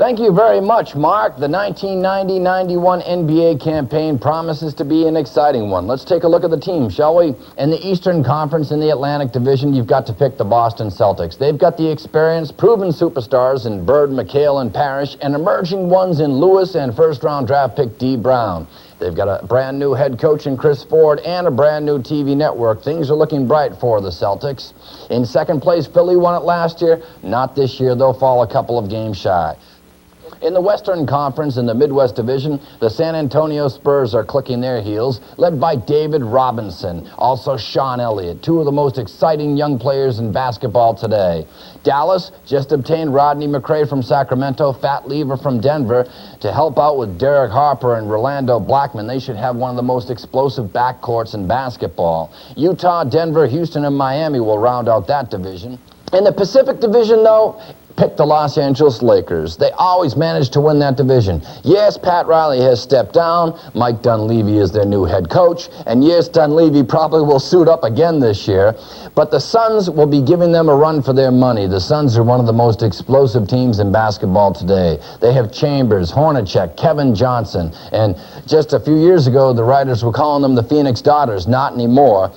Thank you very much, Mark. The 1990-91 NBA campaign promises to be an exciting one. Let's take a look at the team, shall we? In the Eastern Conference, in the Atlantic Division, you've got to pick the Boston Celtics. They've got the experience, proven superstars in Bird, McHale, and Parrish, and emerging ones in Lewis and first-round draft pick D. Brown. They've got a brand-new head coach in Chris Ford and a brand-new TV network. Things are looking bright for the Celtics. In second place, Philly won it last year. Not this year. They'll fall a couple of games shy. In the Western Conference, in the Midwest Division, the San Antonio Spurs are clicking their heels, led by David Robinson, also Sean Elliott, two of the most exciting young players in basketball today. Dallas just obtained Rodney McRae from Sacramento, Fat Lever from Denver, to help out with Derek Harper and Rolando Blackman. They should have one of the most explosive backcourts in basketball. Utah, Denver, Houston, and Miami will round out that division. In the Pacific Division, though, pick the Los Angeles Lakers. They always manage to win that division. Yes, Pat Riley has stepped down. Mike Dunleavy is their new head coach. And yes, Dunleavy probably will suit up again this year. But the Suns will be giving them a run for their money. The Suns are one of the most explosive teams in basketball today. They have Chambers, Hornacek, Kevin Johnson. And just a few years ago, the writers were calling them the Phoenix Daughters. Not anymore.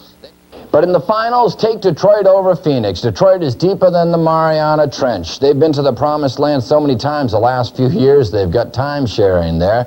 But in the finals, take Detroit over Phoenix. Detroit is deeper than the Mariana Trench. They've been to the promised land so many times the last few years, they've got time sharing there.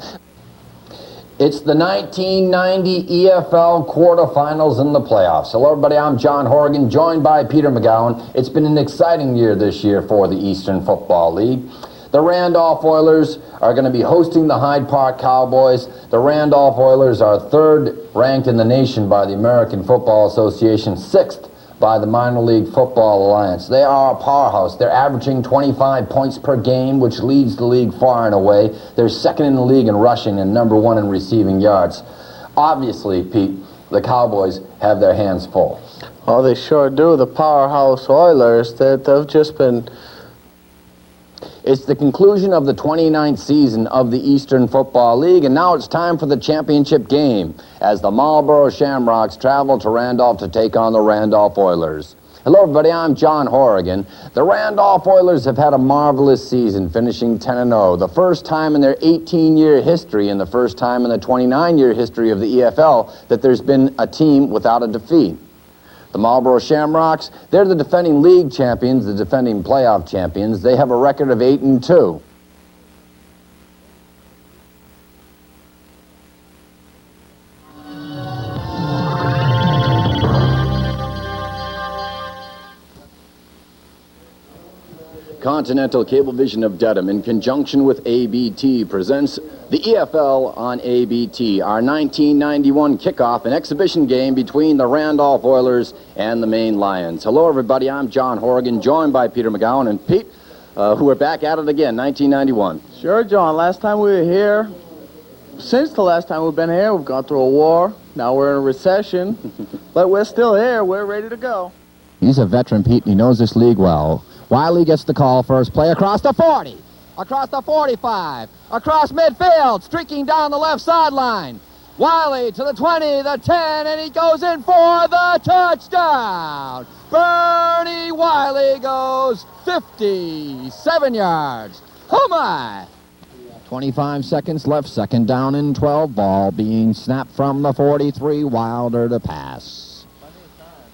It's the 1990 EFL quarterfinals and the playoffs. Hello, everybody. I'm John Horrigan, joined by Peter McGowan. It's been an exciting year this year for the Eastern Football League. The Randolph Oilers are going to be hosting the Hyde Park Cowboys. The Randolph Oilers are third ranked in the nation by the American Football Association, sixth by the Minor League Football Alliance. They are a powerhouse. They're averaging 25 points per game, which leads the league far and away. They're second in the league in rushing and number one in receiving yards. Obviously, Pete, the Cowboys have their hands full. Oh, they sure do. The powerhouse Oilers, they've just been... It's the conclusion of the 29th season of the Eastern Football League, and now it's time for the championship game as the Marlboro Shamrocks travel to Randolph to take on the Randolph Oilers. Hello, everybody. I'm John Horrigan. The Randolph Oilers have had a marvelous season, finishing 10-0. The first time in their 18-year history and the first time in the 29-year history of the EFL that there's been a team without a defeat. The Marlboro Shamrocks, they're the defending league champions, the defending playoff champions. They have a record of 8-2. Continental Cablevision of Dedham, in conjunction with ABT, presents the EFL on ABT, our 1991 kickoff and exhibition game between the Randolph Oilers and the Maine Lions. Hello, everybody. I'm John Horrigan, joined by Peter McGowan and Pete, who are back at it again, 1991. Sure, John. Last time we were here, since the last time we've been here, we've gone through a war. Now we're in a recession, but we're still here. We're ready to go. He's a veteran, Pete, and he knows this league well. Wiley gets the call, first play across the 40, across the 45, across midfield, streaking down the left sideline. Wiley to the 20, the 10, and he goes in for the touchdown. Bernie Wiley goes 57 yards. Oh, my. 25 seconds left, second down and 12, ball being snapped from the 43, Wilder to pass.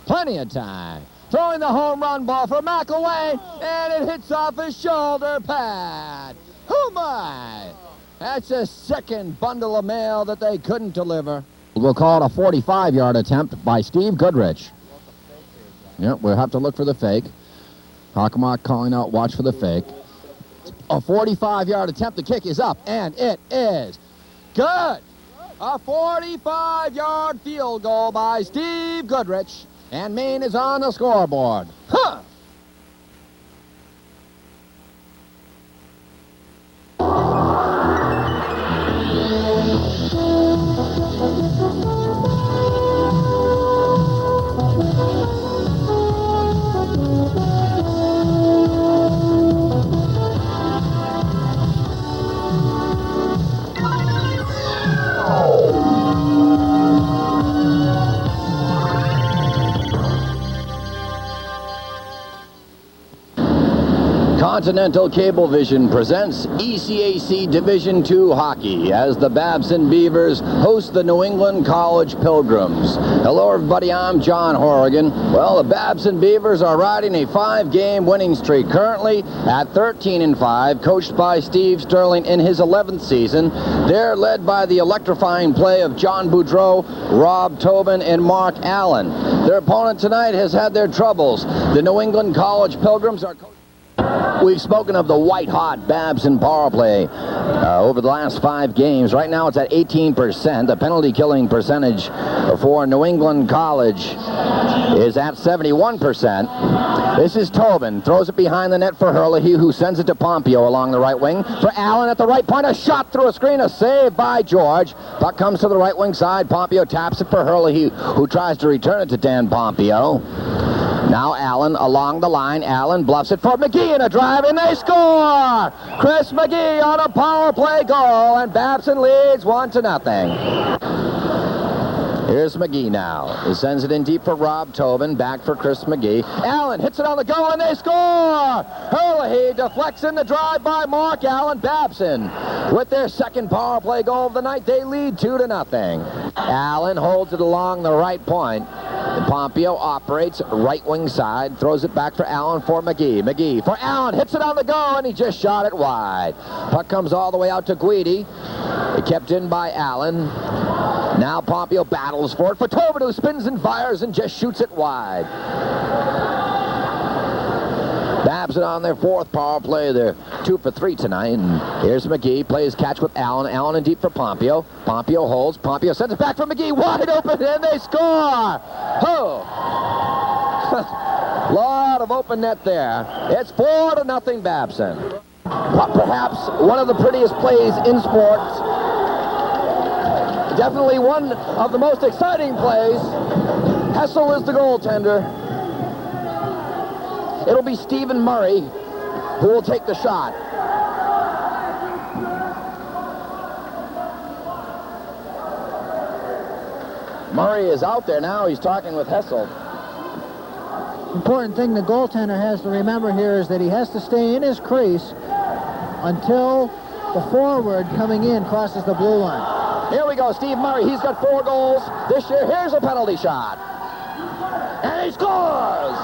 Plenty of time. Throwing the home run ball for McElway, and it hits off his shoulder pad. Oh, my. That's a second bundle of mail that they couldn't deliver. We'll call it a 45-yard attempt by Steve Goodrich. Yep, we'll have to look for the fake. Hockamock calling out, watch for the fake. A 45-yard attempt. The kick is up, and it is good. A 45-yard field goal by Steve Goodrich. And Maine is on the scoreboard. Huh! Continental Cablevision presents ECAC Division II Hockey as the Babson Beavers host the New England College Pilgrims. Hello everybody, I'm John Horrigan. Well, the Babson Beavers are riding a 5-game winning streak, currently at 13-5, coached by Steve Sterling in his 11th season. They're led by the electrifying play of John Boudreau, Rob Tobin, and Mark Allen. Their opponent tonight has had their troubles. The New England College Pilgrims are coached. We've spoken of the white-hot Babson power play over the last 5 games. Right now it's at 18%. The penalty-killing percentage for New England College is at 71%. This is Tobin. Throws it behind the net for Herlihy, who sends it to Pompeo along the right wing. For Allen at the right point, a shot through a screen, a save by George. Puck comes to the right wing side. Pompeo taps it for Herlihy, who tries to return it to Dan Pompeo. Now Allen along the line. Allen bluffs it for McGee in a drive, and they score! Chris McGee on a power play goal, and Babson leads 1-0. Here's McGee now. He sends it in deep for Rob Tobin. Back for Chris McGee. Allen hits it on the goal, and they score! Herlihy deflects in the drive by Mark Allen. Babson, with their second power play goal of the night, they lead 2-0. Allen holds it along the right point. Pompeo operates right wing side, throws it back for Allen for McGee. McGee for Allen, hits it on the goal, and he just shot it wide. Puck comes all the way out to Guidi. Kept in by Allen. Now Pompeo battles for it for Tobin, who spins and fires and just shoots it wide. Babson on their 4th power play. They're 2 for 3 tonight. And here's McGee. Plays catch with Allen. Allen in deep for Pompeo. Pompeo holds. Pompeo sends it back for McGee. Wide open, and they score! Oh! Lot of open net there. It's 4-0 Babson. Perhaps one of the prettiest plays in sports. Definitely one of the most exciting plays. Hessel is the goaltender. It'll be Stephen Murray who will take the shot. Murray is out there now. He's talking with Hessel. Important thing the goaltender has to remember here is that he has to stay in his crease until the forward coming in crosses the blue line. Here we go, Steve Murray. He's got 4 goals this year. Here's a penalty shot. And he scores!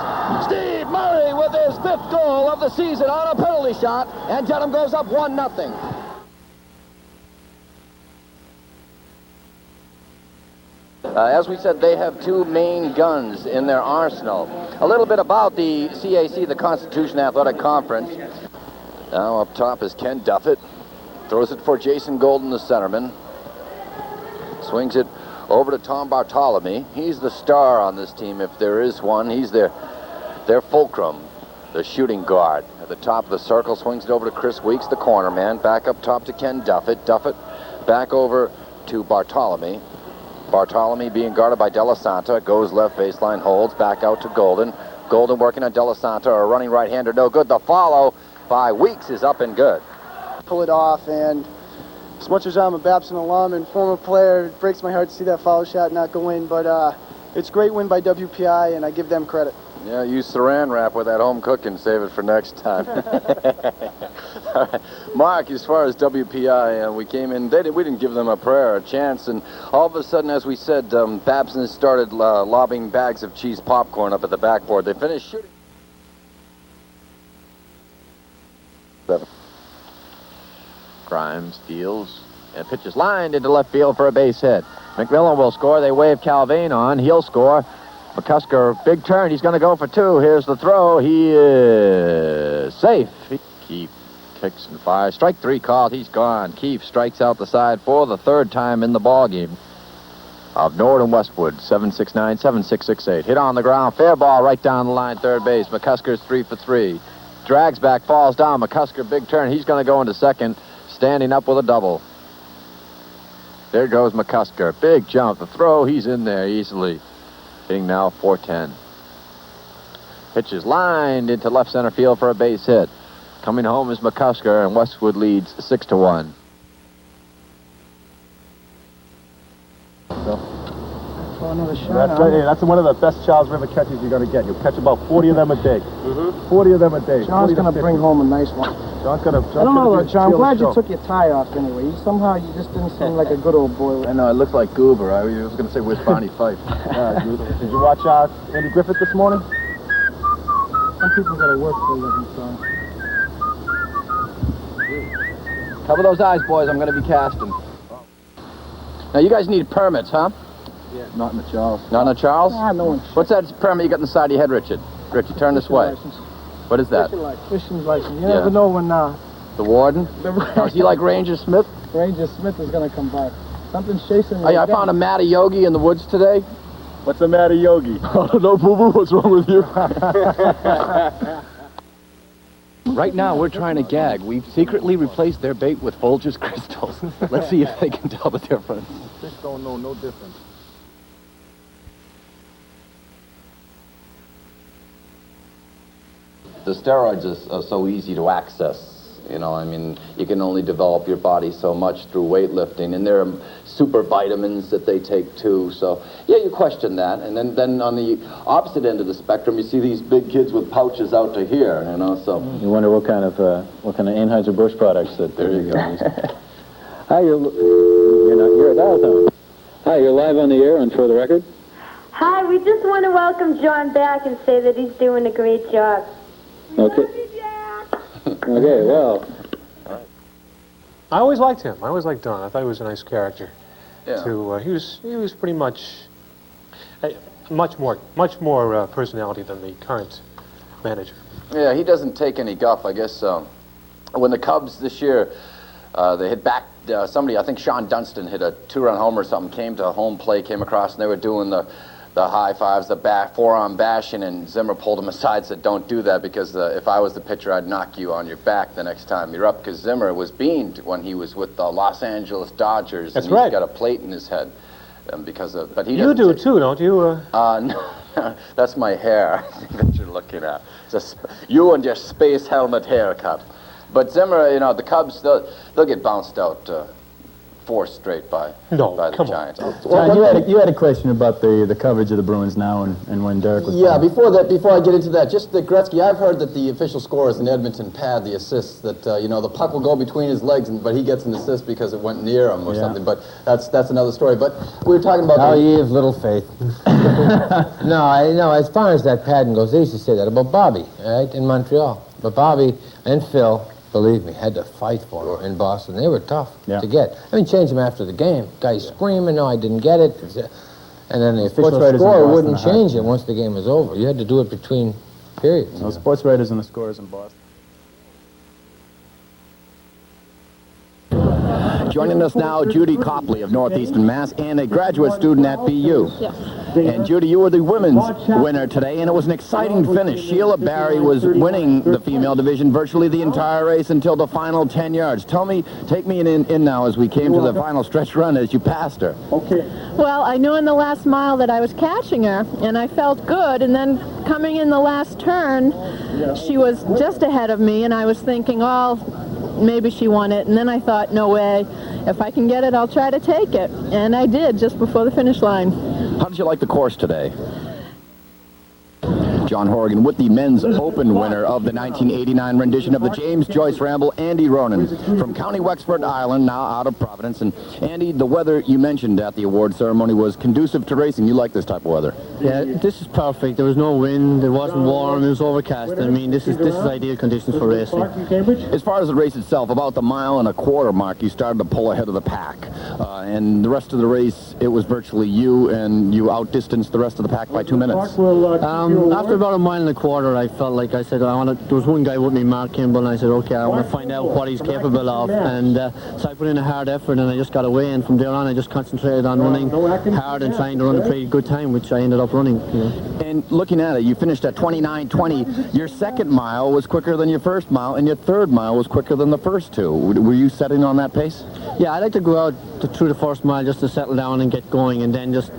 Steve Murray with his 5th goal of the season on a penalty shot, and Dedham goes up 1-0. As we said, they have 2 main guns in their arsenal. A little bit about the CAC, the Constitution Athletic Conference. Now up top is Ken Duffett. Throws it for Jason Golden, the centerman. Swings it over to Tom Bartolome. He's the star on this team, if there is one. He's their fulcrum, the shooting guard. At the top of the circle, swings it over to Chris Weeks, the corner man. Back up top to Ken Duffett. Duffett back over to Bartolome. Bartolome being guarded by Della Santa. Goes left baseline, holds, back out to Golden. Golden working on Della Santa, a running right-hander, no good. The follow by Weeks is up and good. Pull it off, and as much as I'm a Babson alum and former player, it breaks my heart to see that foul shot not go in, but it's a great win by WPI, and I give them credit. Yeah, use saran wrap with that home cook and save it for next time. All right. Mark, as far as WPI, we came in, we didn't give them a prayer, a chance, and all of a sudden, as we said, Babson started lobbing bags of cheese popcorn up at the backboard. They finished shooting. Grimes deals and pitches lined into left field for a base hit. McMillan will score. They wave Calvin on. He'll score. McCusker, big turn. He's going to go for 2. Here's the throw. He is safe. Keefe kicks and fires. Strike 3 called. He's gone. Keefe strikes out the side for the 3rd time in the ballgame. Of Nord and Westwood, 769-7668. Hit on the ground. Fair ball right down the line, 3rd base. McCusker's 3 for 3. Drags back, falls down. McCusker, big turn. He's going to go into 2nd. Standing up with a double. There goes McCusker. Big jump. The throw, he's in there easily. Hitting now 410. Pitch is lined into left center field for a base hit. Coming home is McCusker, and Westwood leads 6-1. Oh, another shot. That's right. Hey, that's one of the best Charles River catches you're going to get. You'll catch about 40 of them a day. 40 of them a day. John's going to bring home a nice one. John's gonna. I don't know, John. I'm glad you took your tie off anyway. You just didn't seem like a good old boy. I know, it looks like Goober. I was going to say, where's Barney Fife? Did you watch Andy Griffith this morning? Some people got to work for a living, son. Cover those eyes, boys. I'm going to be casting. Now, you guys need permits, huh? Yeah. Not in the Charles. Not in the Charles? Ah, no one. What's that permit you got in the side of your head, Richard? Richard, turn this way. License. What is that? Fishing license. You never know when The warden? Now, is he like Ranger Smith? Ranger Smith is going to come back. Something's chasing me. Oh, yeah, I found a Matty Yogi in the woods today. What's the matter, Yogi? I don't know, boo-boo. What's wrong with you? Right now, we're trying to gag. We've secretly replaced their bait with Folgers crystals. Let's see if they can tell the difference. Fish don't know no difference. The steroids are so easy to access. You know, I mean, you can only develop your body so much through weightlifting, and there are super vitamins that they take too. So, yeah, you question that. And then on the opposite end of the spectrum, you see these big kids with pouches out to here. You know, so you wonder what kind of Anheuser-Busch products that there you go. Hi, you're at Dial. Hi, you're live on the air and for the record. Hi, we just want to welcome John back and say that he's doing a great job. Okay. Okay, well. I always liked him. I always liked Don. I thought he was a nice character. Yeah. He was pretty much much more personality than the current manager. Yeah, he doesn't take any guff. I guess when the Cubs this year, they hit back. Somebody, I think Sean Dunston hit a 2-run homer or something, came to home plate, came across, and they were doing the high fives, the forearm bashing, and Zimmer pulled him aside and said, don't do that, because if I was the pitcher, I'd knock you on your back the next time you're up, because Zimmer was beaned when he was with the Los Angeles Dodgers. That's and right. He's got a plate in his head. But he You do too, don't you? No, that's my hair that you're looking at. You and your space helmet haircut. But Zimmer, you know, the Cubs, they'll get bounced out 4 straight by the Giants. John, you had a question about the coverage of the Bruins now and when Derek was Yeah, playing. before I get into that, just the Gretzky, I've heard that the official scorers in Edmonton pad the assists, that, the puck will go between his legs, but he gets an assist because it went near him or something, but that's another story. But we were talking about... Oh, ye have little faith. No, as far as that padding goes, they used to say that about Bobby, right, in Montreal. But Bobby and Phil, believe me, had to fight for him in Boston. They were tough to get. I mean, change them after the game. Guys screaming, no, I didn't get it. And then the official scorer wouldn't change it once the game was over. You had to do it between periods. No, sports writers and the scorers in Boston. Joining us now, Judy Copley of Northeastern Mass and a graduate student at BU. Yes. And Judy, you were the women's winner today, and it was an exciting finish. Sheila Barry was winning the female division virtually the entire race until the final 10 yards. Take me in now as we came to the final stretch run as you passed her. Well, I knew in the last mile that I was catching her, and I felt good, and then coming in the last turn, she was just ahead of me, and I was thinking, maybe she won it, and then I thought, no way. If I can get it, I'll try to take it. And I did, just before the finish line. How did you like the course today? John Horrigan with the men's open winner of the 1989 rendition of the James Joyce Ramble, Andy Ronan from County Wexford, Ireland, now out of Providence. And Andy, the weather you mentioned at the award ceremony was conducive to racing. You like this type of weather? Yeah, this is perfect. There was no wind, it wasn't warm, it was overcast. I mean, this is ideal conditions for racing. As far as the race itself, about the 1.25 mile mark, you started to pull ahead of the pack. And the rest of the race, it was virtually you, and you outdistanced the rest of the pack by 2 minutes. After about 1.25 miles, I felt like I said, there was one guy with me, Mark Kimball, and I said, okay, I want to find out what he's capable of. And so I put in a hard effort, and I just got away, and from there on, I just concentrated on running hard and trying to run a pretty good time, which I ended up running. And looking at it, you finished at 29:20. Your second mile was quicker than your first mile, and your third mile was quicker than the first two. Were you setting on that pace? Yeah, I like to go out through the first mile just to settle down and get going, and then just,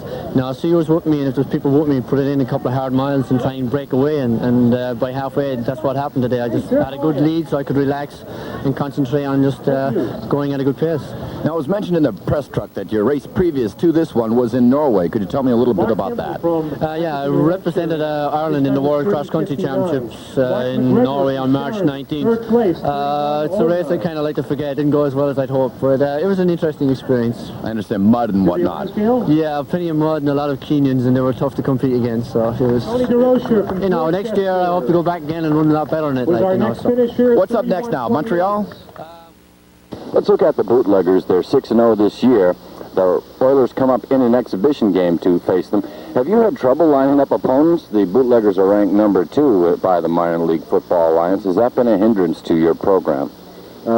see who's with me, and if there's people with me, put it in a couple of hard miles and try and break away, and by halfway, that's what happened today. I just had a good lead so I could relax and concentrate on just going at a good pace. Now, it was mentioned in the press truck that your race previous to this one was in Norway. Could you tell me a little bit about that? Yeah, I represented Ireland in the World Cross Country Championships in Norway on March 19th. It's a race I kind of like to forget. It didn't go as well as I'd hoped, but it was an interesting experience. I understand mud and whatnot. Yeah, plenty of mud and a lot of Kenyans, and they were tough to compete against. So it was, you know, next year I hope to go back again and run a lot better on it. Like, you know, so. What's up next now, Montreal? Let's look at the bootleggers. They're 6-0 this year. The Oilers come up in an exhibition game to face them. Have you had trouble lining up opponents? The bootleggers are ranked number 2 by the Minor League Football Alliance. Has that been a hindrance to your program? We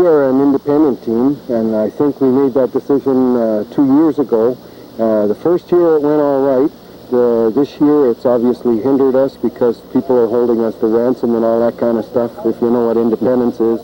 are an independent team, and I think we made that decision 2 years ago. The first year it went all right. This year it's obviously hindered us because people are holding us to ransom and all that kind of stuff, if you know what independence is.